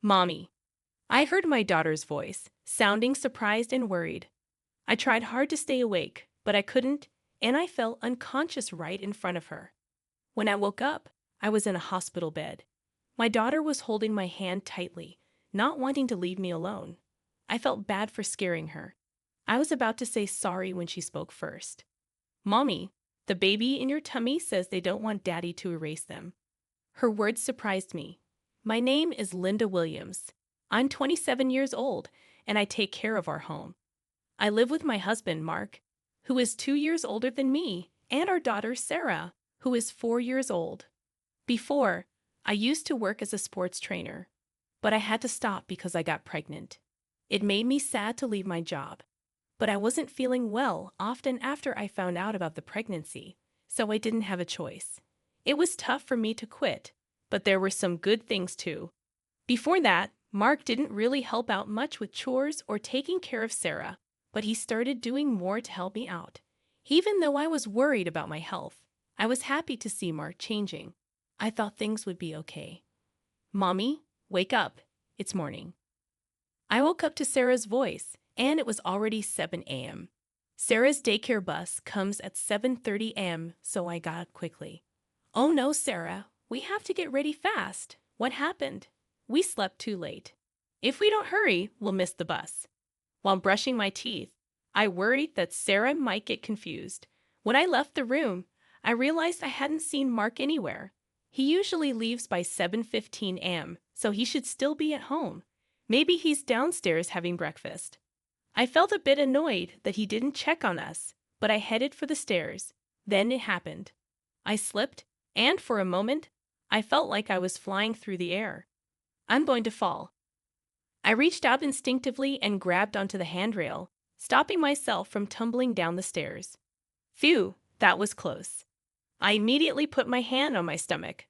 Mommy. I heard my daughter's voice, sounding surprised and worried. I tried hard to stay awake, but I couldn't, and I fell unconscious right in front of her. When I woke up, I was in a hospital bed. My daughter was holding my hand tightly, not wanting to leave me alone. I felt bad for scaring her. I was about to say sorry when she spoke first. Mommy, the baby in your tummy says they don't want Daddy to erase them. Her words surprised me. My name is Linda Williams. I'm 27 years old, and I take care of our home. I live with my husband, Mark, who is 2 years older than me, and our daughter, Sarah, who is 4 years old. Before, I used to work as a sports trainer, but I had to stop because I got pregnant. It made me sad to leave my job, but I wasn't feeling well often after I found out about the pregnancy, so I didn't have a choice. It was tough for me to quit, but there were some good things too. Before that, Mark didn't really help out much with chores or taking care of Sarah, but he started doing more to help me out. Even though I was worried about my health, I was happy to see Mark changing. I thought things would be okay. Mommy, wake up. It's morning. I woke up to Sarah's voice, and it was already 7 a.m. Sarah's daycare bus comes at 7:30 a.m., so I got up quickly. Oh no, Sarah, we have to get ready fast. What happened? We slept too late. If we don't hurry, we'll miss the bus. While brushing my teeth, I worried that Sarah might get confused. When I left the room, I realized I hadn't seen Mark anywhere. He usually leaves by 7:15 a.m., so he should still be at home. Maybe he's downstairs having breakfast. I felt a bit annoyed that he didn't check on us, but I headed for the stairs. Then it happened. I slipped, and for a moment, I felt like I was flying through the air. I'm going to fall. I reached out instinctively and grabbed onto the handrail, stopping myself from tumbling down the stairs. Phew, that was close. I immediately put my hand on my stomach,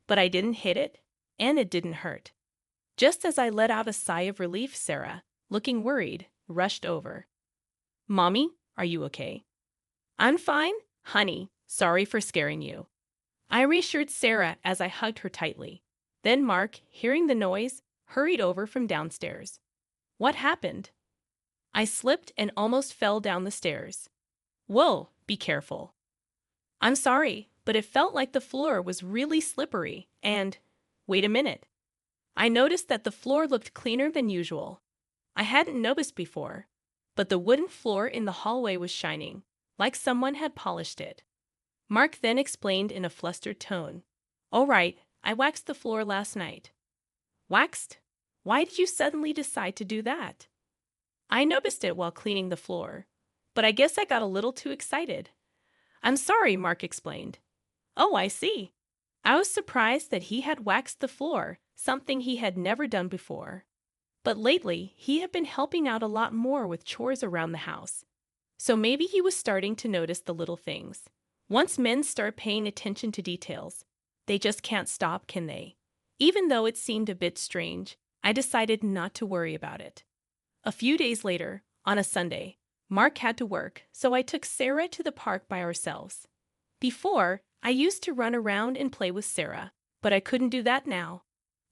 but I didn't hit it, and it didn't hurt. Just as I let out a sigh of relief, Sarah, looking worried, rushed over. Mommy, are you okay? I'm fine, honey. Sorry for scaring you. I reassured Sarah as I hugged her tightly. Then Mark, hearing the noise, hurried over from downstairs. What happened? I slipped and almost fell down the stairs. Whoa, be careful. I'm sorry, but it felt like the floor was really slippery and… Wait a minute. I noticed that the floor looked cleaner than usual. I hadn't noticed before, but the wooden floor in the hallway was shining, like someone had polished it. Mark then explained in a flustered tone. All right, I waxed the floor last night. Waxed? Why did you suddenly decide to do that? I noticed it while cleaning the floor, but I guess I got a little too excited. I'm sorry, Mark explained. Oh, I see. I was surprised that he had waxed the floor, something he had never done before. But lately, he had been helping out a lot more with chores around the house. So maybe he was starting to notice the little things. Once men start paying attention to details, they just can't stop, can they? Even though it seemed a bit strange, I decided not to worry about it. A few days later, on a Sunday, Mark had to work, so I took Sarah to the park by ourselves. Before, I used to run around and play with Sarah, but I couldn't do that now.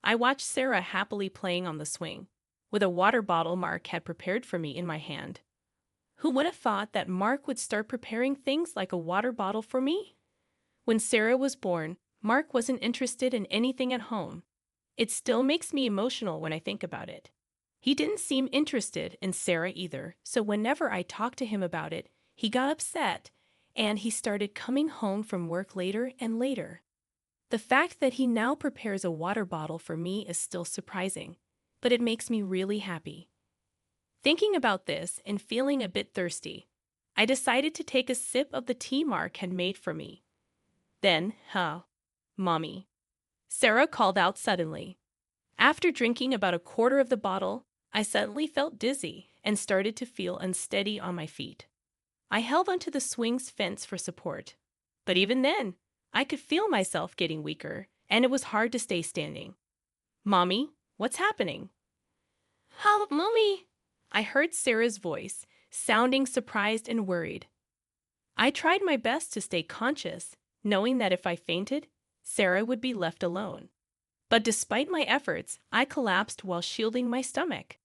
I watched Sarah happily playing on the swing, with a water bottle Mark had prepared for me in my hand. Who would have thought that Mark would start preparing things like a water bottle for me? When Sarah was born, Mark wasn't interested in anything at home. It still makes me emotional when I think about it. He didn't seem interested in Sarah either, so whenever I talked to him about it, he got upset, and he started coming home from work later and later. The fact that he now prepares a water bottle for me is still surprising, but it makes me really happy. Thinking about this and feeling a bit thirsty, I decided to take a sip of the tea Mark had made for me. Then, Mommy, Sarah called out suddenly. After drinking about a quarter of the bottle, I suddenly felt dizzy and started to feel unsteady on my feet. I held onto the swing's fence for support, but even then, I could feel myself getting weaker, and it was hard to stay standing. Mommy, what's happening? Help, Mommy! I heard Sarah's voice, sounding surprised and worried. I tried my best to stay conscious, knowing that if I fainted, Sarah would be left alone. But despite my efforts, I collapsed while shielding my stomach.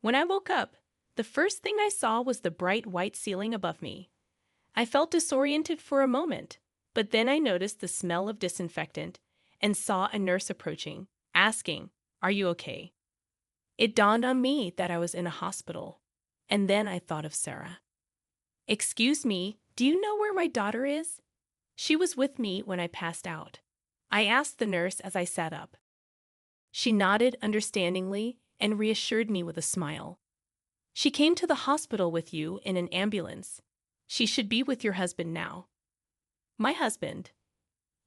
When I woke up, the first thing I saw was the bright white ceiling above me. I felt disoriented for a moment, but then I noticed the smell of disinfectant and saw a nurse approaching, asking, "Are you okay?" It dawned on me that I was in a hospital, and then I thought of Sarah. "Excuse me, do you know where my daughter is?" She was with me when I passed out. I asked the nurse as I sat up. She nodded understandingly and reassured me with a smile. "She came to the hospital with you in an ambulance. She should be with your husband now." My husband.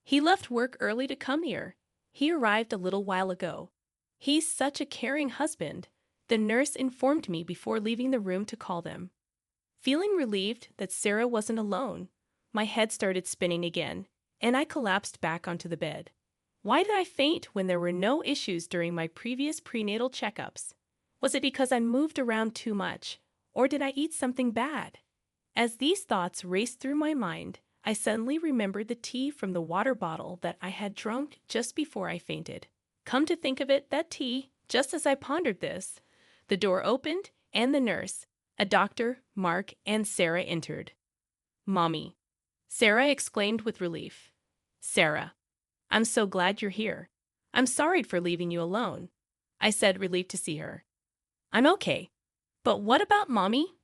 He left work early to come here. He arrived a little while ago. He's such a caring husband, the nurse informed me before leaving the room to call them. Feeling relieved that Sarah wasn't alone, my head started spinning again, and I collapsed back onto the bed. Why did I faint when there were no issues during my previous prenatal checkups? Was it because I moved around too much, or did I eat something bad? As these thoughts raced through my mind, I suddenly remembered the tea from the water bottle that I had drunk just before I fainted. Come to think of it, that tea, just as I pondered this, the door opened and the nurse, a doctor, Mark, and Sarah entered. "Mommy," Sarah exclaimed with relief. "Sarah, I'm so glad you're here. I'm sorry for leaving you alone," I said, relieved to see her. "I'm okay. But what about Mommy?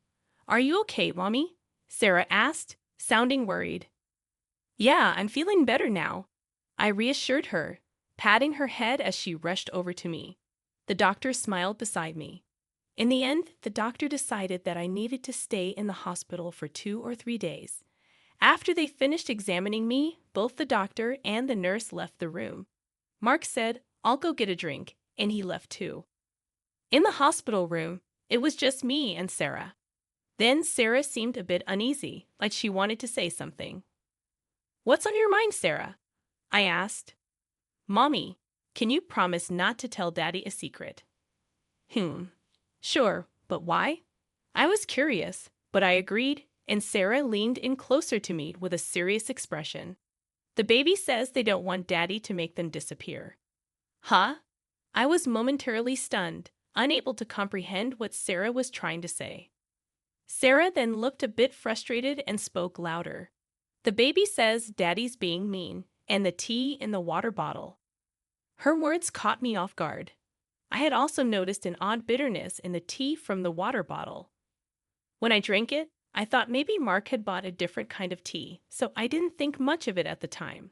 Are you okay, Mommy?" Sarah asked, sounding worried. "Yeah, I'm feeling better now," I reassured her, patting her head as she rushed over to me. The doctor smiled beside me. In the end, the doctor decided that I needed to stay in the hospital for 2 or 3 days. After they finished examining me, both the doctor and the nurse left the room. Mark said, "I'll go get a drink," and he left too. In the hospital room, it was just me and Sarah. Then Sarah seemed a bit uneasy, like she wanted to say something. "What's on your mind, Sarah?" I asked. "Mommy, can you promise not to tell Daddy a secret?" Sure, but why?" I was curious, but I agreed, and Sarah leaned in closer to me with a serious expression. "The baby says they don't want Daddy to make them disappear." Huh? I was momentarily stunned, unable to comprehend what Sarah was trying to say. Sarah then looked a bit frustrated and spoke louder. "The baby says Daddy's being mean, and the tea in the water bottle." Her words caught me off guard. I had also noticed an odd bitterness in the tea from the water bottle. When I drank it, I thought maybe Mark had bought a different kind of tea, so I didn't think much of it at the time.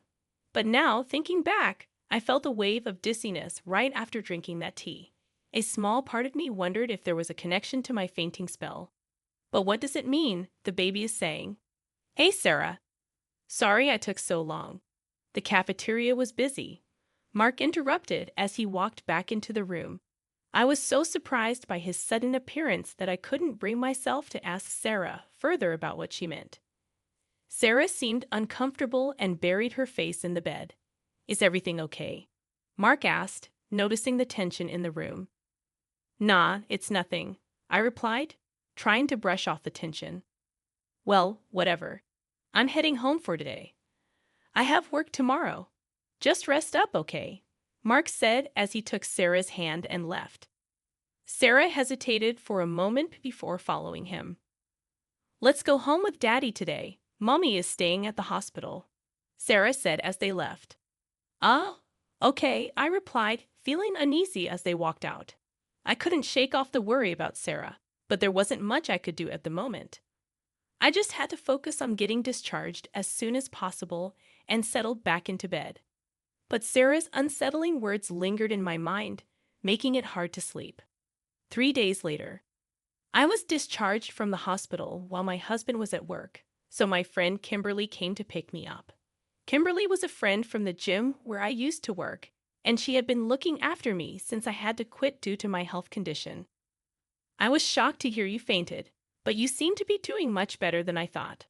But now, thinking back, I felt a wave of dizziness right after drinking that tea. A small part of me wondered if there was a connection to my fainting spell. "But what does it mean?" the baby is saying. "Hey, Sarah. Sorry I took so long. The cafeteria was busy." Mark interrupted as he walked back into the room. I was so surprised by his sudden appearance that I couldn't bring myself to ask Sarah further about what she meant. Sarah seemed uncomfortable and buried her face in the bed. "Is everything okay?" Mark asked, noticing the tension in the room. "Nah, it's nothing," I replied, trying to brush off the tension. "Well, whatever. I'm heading home for today. I have work tomorrow. Just rest up, okay?" Mark said as he took Sarah's hand and left. Sarah hesitated for a moment before following him. "Let's go home with Daddy today. Mommy is staying at the hospital," Sarah said as they left. "Oh, okay," I replied, feeling uneasy as they walked out. I couldn't shake off the worry about Sarah, but there wasn't much I could do at the moment. I just had to focus on getting discharged as soon as possible and settled back into bed. But Sarah's unsettling words lingered in my mind, making it hard to sleep. 3 days later, I was discharged from the hospital while my husband was at work, so my friend Kimberly came to pick me up. Kimberly was a friend from the gym where I used to work, and she had been looking after me since I had to quit due to my health condition. "I was shocked to hear you fainted, but you seem to be doing much better than I thought.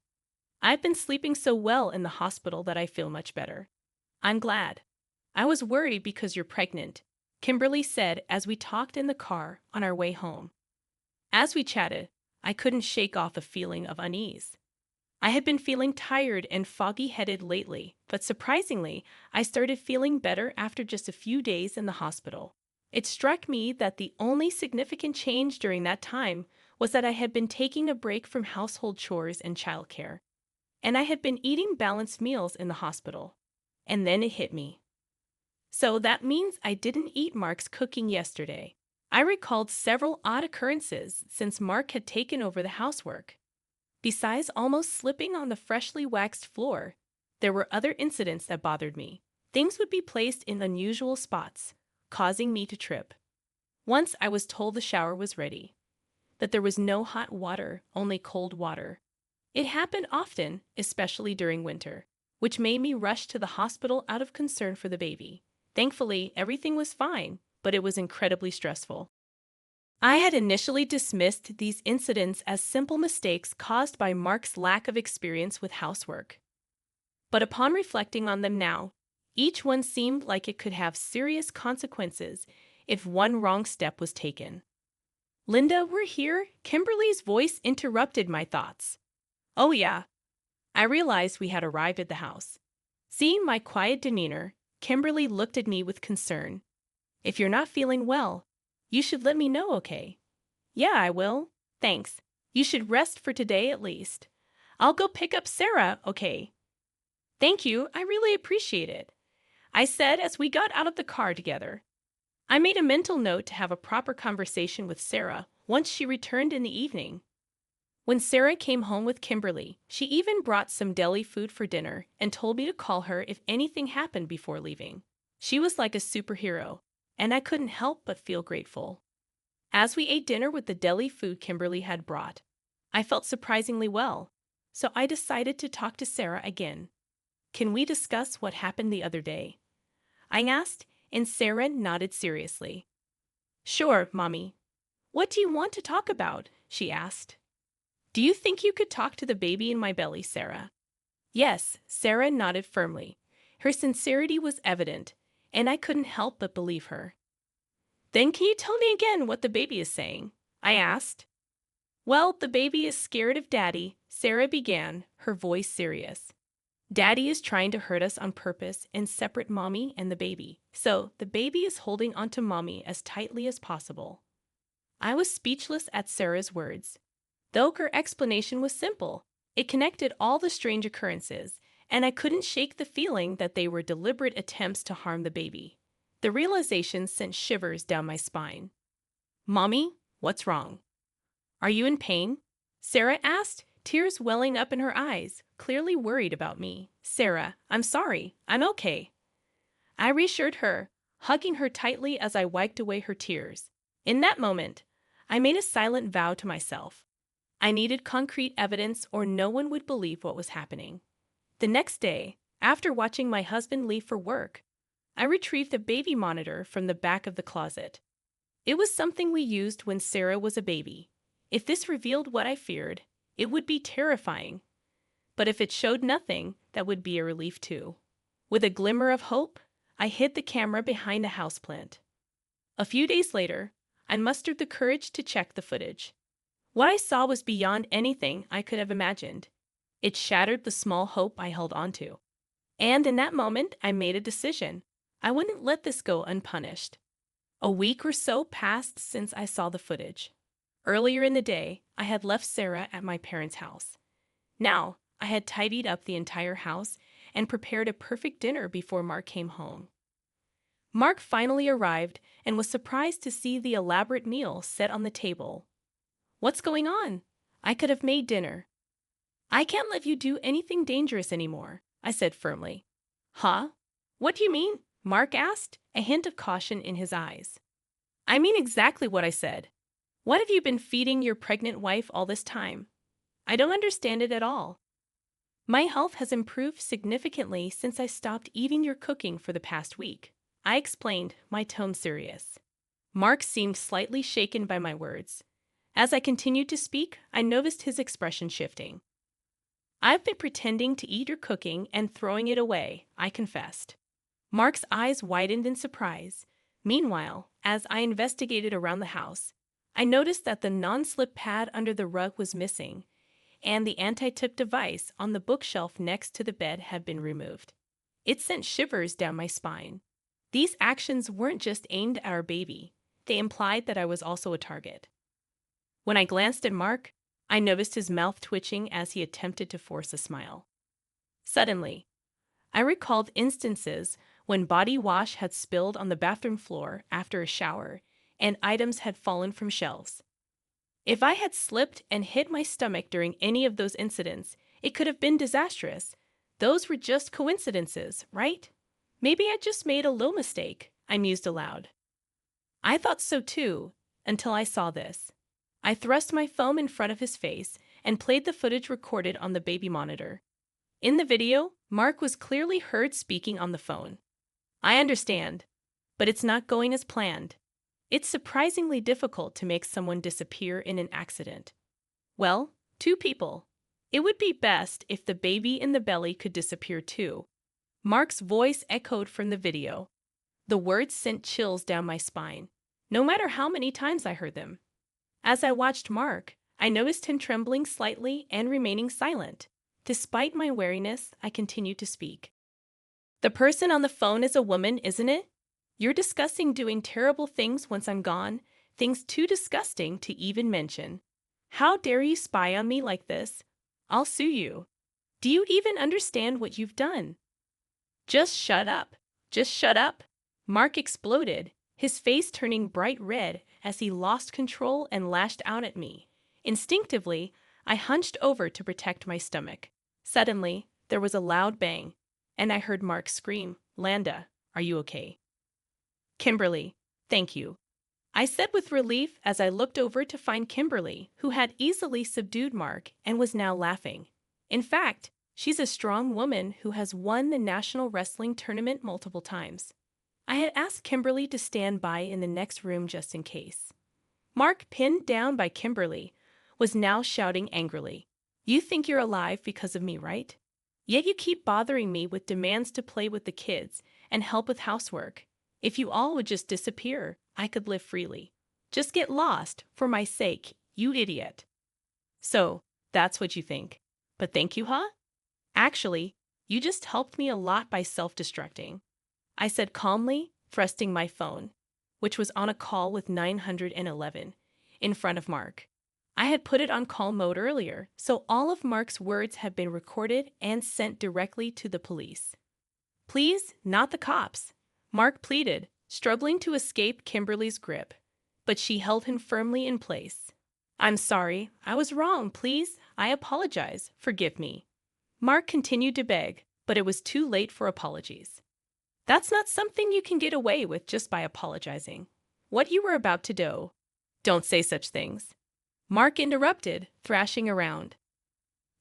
I've been sleeping so well in the hospital that I feel much better. I'm glad. I was worried because you're pregnant," Kimberly said as we talked in the car on our way home. As we chatted, I couldn't shake off a feeling of unease. I had been feeling tired and foggy-headed lately, but surprisingly, I started feeling better after just a few days in the hospital. It struck me that the only significant change during that time was that I had been taking a break from household chores and childcare, and I had been eating balanced meals in the hospital. And then it hit me. So that means I didn't eat Mark's cooking yesterday. I recalled several odd occurrences since Mark had taken over the housework. Besides almost slipping on the freshly waxed floor, there were other incidents that bothered me. Things would be placed in unusual spots, causing me to trip. Once I was told the shower was ready, that there was no hot water, only cold water. It happened often, especially during winter, which made me rush to the hospital out of concern for the baby. Thankfully, everything was fine, but it was incredibly stressful. I had initially dismissed these incidents as simple mistakes caused by Mark's lack of experience with housework. But upon reflecting on them now, each one seemed like it could have serious consequences if one wrong step was taken. "Linda, we're here." Kimberly's voice interrupted my thoughts. "Oh yeah." I realized we had arrived at the house. Seeing my quiet demeanor, Kimberly looked at me with concern. "If you're not feeling well, you should let me know, okay?" "Yeah, I will. Thanks. You should rest for today at least. I'll go pick up Sarah, okay?" "Thank you, I really appreciate it," I said as we got out of the car together. I made a mental note to have a proper conversation with Sarah once she returned in the evening. When Sarah came home with Kimberly, she even brought some deli food for dinner and told me to call her if anything happened before leaving. She was like a superhero, and I couldn't help but feel grateful. As we ate dinner with the deli food Kimberly had brought, I felt surprisingly well, so I decided to talk to Sarah again. "Can we discuss what happened the other day?" I asked, and Sarah nodded seriously. "Sure, Mommy." "What do you want to talk about?" she asked. "Do you think you could talk to the baby in my belly, Sarah?" Yes, Sarah nodded firmly. Her sincerity was evident, and I couldn't help but believe her. "Then can you tell me again what the baby is saying?" I asked. "Well, the baby is scared of Daddy," Sarah began, her voice serious. "Daddy is trying to hurt us on purpose and separate Mommy and the baby, so the baby is holding onto Mommy as tightly as possible." I was speechless at Sarah's words. Though her explanation was simple, it connected all the strange occurrences, and I couldn't shake the feeling that they were deliberate attempts to harm the baby. The realization sent shivers down my spine. "Mommy, what's wrong? Are you in pain?" Sarah asked, tears welling up in her eyes, clearly worried about me. "Sarah, I'm sorry. I'm okay." I reassured her, hugging her tightly as I wiped away her tears. In that moment, I made a silent vow to myself. I needed concrete evidence or no one would believe what was happening. The next day, after watching my husband leave for work, I retrieved a baby monitor from the back of the closet. It was something we used when Sarah was a baby. If this revealed what I feared, it would be terrifying. But if it showed nothing, that would be a relief too. With a glimmer of hope, I hid the camera behind a houseplant. A few days later, I mustered the courage to check the footage. What I saw was beyond anything I could have imagined. It shattered the small hope I held onto. And in that moment, I made a decision. I wouldn't let this go unpunished. A week or so passed since I saw the footage. Earlier in the day, I had left Sarah at my parents' house. Now, I had tidied up the entire house and prepared a perfect dinner before Mark came home. Mark finally arrived and was surprised to see the elaborate meal set on the table. "What's going on?" "I could have made dinner." "I can't let you do anything dangerous anymore," I said firmly. "Huh? What do you mean?" Mark asked, a hint of caution in his eyes. "I mean exactly what I said. What have you been feeding your pregnant wife all this time? I don't understand it at all." "My health has improved significantly since I stopped eating your cooking for the past week," I explained, my tone serious. Mark seemed slightly shaken by my words. As I continued to speak, I noticed his expression shifting. "I've been pretending to eat your cooking and throwing it away," I confessed. Mark's eyes widened in surprise. Meanwhile, as I investigated around the house, I noticed that the non-slip pad under the rug was missing, and the anti-tip device on the bookshelf next to the bed had been removed. It sent shivers down my spine. These actions weren't just aimed at our baby, they implied that I was also a target. When I glanced at Mark, I noticed his mouth twitching as he attempted to force a smile. Suddenly, I recalled instances when body wash had spilled on the bathroom floor after a shower and items had fallen from shelves. If I had slipped and hit my stomach during any of those incidents, it could have been disastrous. Those were just coincidences, right? Maybe I just made a little mistake, I mused aloud. I thought so too, until I saw this. I thrust my phone in front of his face and played the footage recorded on the baby monitor. In the video, Mark was clearly heard speaking on the phone. I understand, but it's not going as planned. It's surprisingly difficult to make someone disappear in an accident. Well, two people. It would be best if the baby in the belly could disappear too. Mark's voice echoed from the video. The words sent chills down my spine, no matter how many times I heard them. As I watched Mark, I noticed him trembling slightly and remaining silent. Despite my wariness, I continued to speak. The person on the phone is a woman, isn't it? You're discussing doing terrible things once I'm gone, things too disgusting to even mention. How dare you spy on me like this? I'll sue you. Do you even understand what you've done? Just shut up. Just shut up. Mark exploded, his face turning bright red as he lost control and lashed out at me. Instinctively, I hunched over to protect my stomach. Suddenly, there was a loud bang, and I heard Mark scream, "Landa, are you okay?" "Kimberly, thank you," I said with relief as I looked over to find Kimberly, who had easily subdued Mark and was now laughing. In fact, she's a strong woman who has won the national wrestling tournament multiple times. I had asked Kimberly to stand by in the next room just in case. Mark, pinned down by Kimberly, was now shouting angrily, "You think you're alive because of me, right? Yet you keep bothering me with demands to play with the kids and help with housework. If you all would just disappear, I could live freely. Just get lost, for my sake, you idiot." "So, that's what you think. But thank you, huh?" "Actually, you just helped me a lot by self-destructing," I said calmly, thrusting my phone, which was on a call with 911, in front of Mark. I had put it on call mode earlier, so all of Mark's words had been recorded and sent directly to the police. "Please, not the cops," Mark pleaded, struggling to escape Kimberly's grip, but she held him firmly in place. "I'm sorry, I was wrong, please, I apologize, forgive me." Mark continued to beg, but it was too late for apologies. "That's not something you can get away with just by apologizing. What you were about to do." "Don't say such things," Mark interrupted, thrashing around.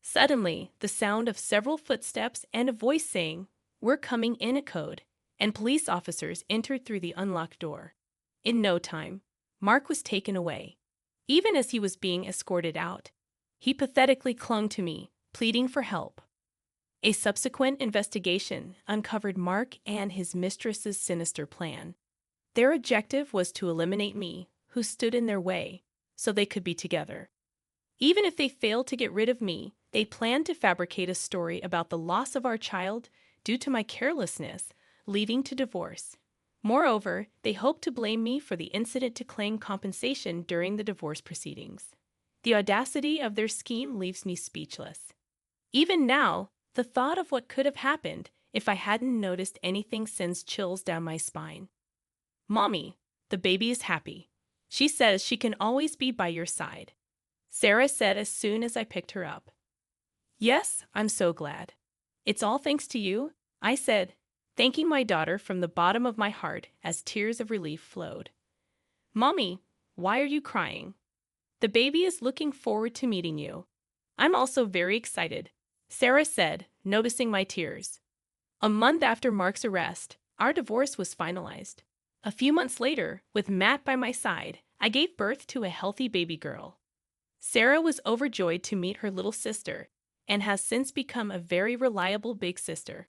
Suddenly, the sound of several footsteps and a voice saying, "We're coming in," echoed, and police officers entered through the unlocked door. In no time, Mark was taken away. Even as he was being escorted out, he pathetically clung to me, pleading for help. A subsequent investigation uncovered Mark and his mistress's sinister plan. Their objective was to eliminate me, who stood in their way, so they could be together. Even if they failed to get rid of me, they planned to fabricate a story about the loss of our child due to my carelessness, leading to divorce. Moreover, they hoped to blame me for the incident to claim compensation during the divorce proceedings. The audacity of their scheme leaves me speechless. Even now, the thought of what could have happened if I hadn't noticed anything sends chills down my spine. "Mommy, the baby is happy. She says she can always be by your side," Sarah said as soon as I picked her up. "Yes, I'm so glad. It's all thanks to you," I said, thanking my daughter from the bottom of my heart as tears of relief flowed. "Mommy, why are you crying?" "The baby is looking forward to meeting you." "I'm also very excited," Sarah said, noticing my tears. A month after Mark's arrest, our divorce was finalized. A few months later, with Matt by my side, I gave birth to a healthy baby girl. Sarah was overjoyed to meet her little sister and has since become a very reliable big sister.